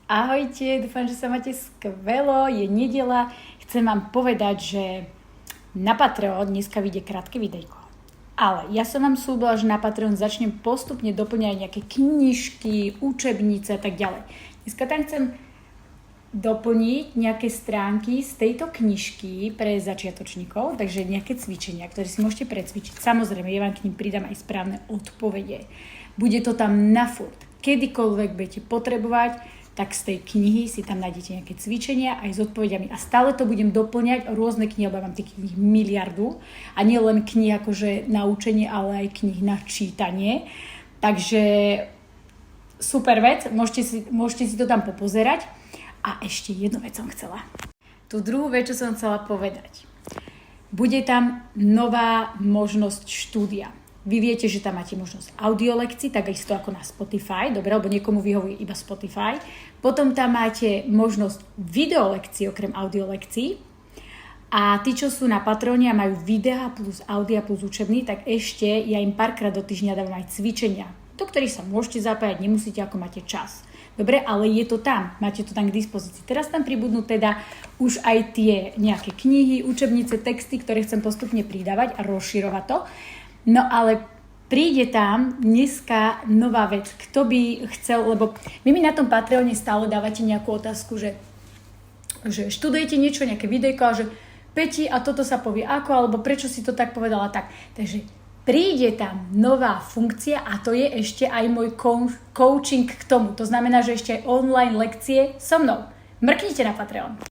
Ahojte, dúfam, že sa máte skvelo, je nedeľa. Chcem vám povedať, že na Patreon dneska vyjde krátke videjko. Ale ja som vám slúbila, že na Patreon začnem postupne doplňať nejaké knižky, učebnice a tak ďalej. Dneska tam chcem doplniť nejaké stránky z tejto knižky pre začiatočníkov, takže nejaké cvičenia, ktoré si môžete precvičiť. Samozrejme, ja vám k ním pridám aj správne odpovede. Bude to tam na furt. Kedykoľvek budete potrebovať, tak z tej knihy si tam nájdete nejaké cvičenia aj s odpovediami. A stále to budem doplňať rôzne knihy, lebo mám tých kníh miliardu. A nie len knihy akože na učenie, ale aj knih na čítanie. Takže super vec, môžete si to tam popozerať. A ešte jednu vec som chcela. Tú druhú vec, čo som chcela povedať. Bude tam nová možnosť štúdia. Vy viete, že tam máte možnosť audiolekcií, tak isto ako na Spotify, dobre, lebo niekomu vyhovuje iba Spotify. Potom tam máte možnosť videolekcií okrem audiolekcií. A tí, čo sú na Patreone a majú videá plus audia plus učebný, tak ešte ja im párkrát do týždňa dávam aj cvičenia, do ktorých sa môžete zapájať, nemusíte, ako máte čas. Dobre, ale je to tam, máte to tam k dispozícii. Teraz tam pribudnú teda už aj tie nejaké knihy, učebnice, texty, ktoré chcem postupne pridávať a rozširovať to. No ale príde tam dneska nová vec. Kto by chcel, lebo vy mi na tom Patreone stále dávate nejakú otázku, že študujete niečo, nejaké videjko a že Peti, a toto sa povie ako, alebo prečo si to tak povedala tak. Takže príde tam nová funkcia a to je ešte aj môj coaching k tomu. To znamená, že ešte aj online lekcie so mnou. Mrknite na Patreon.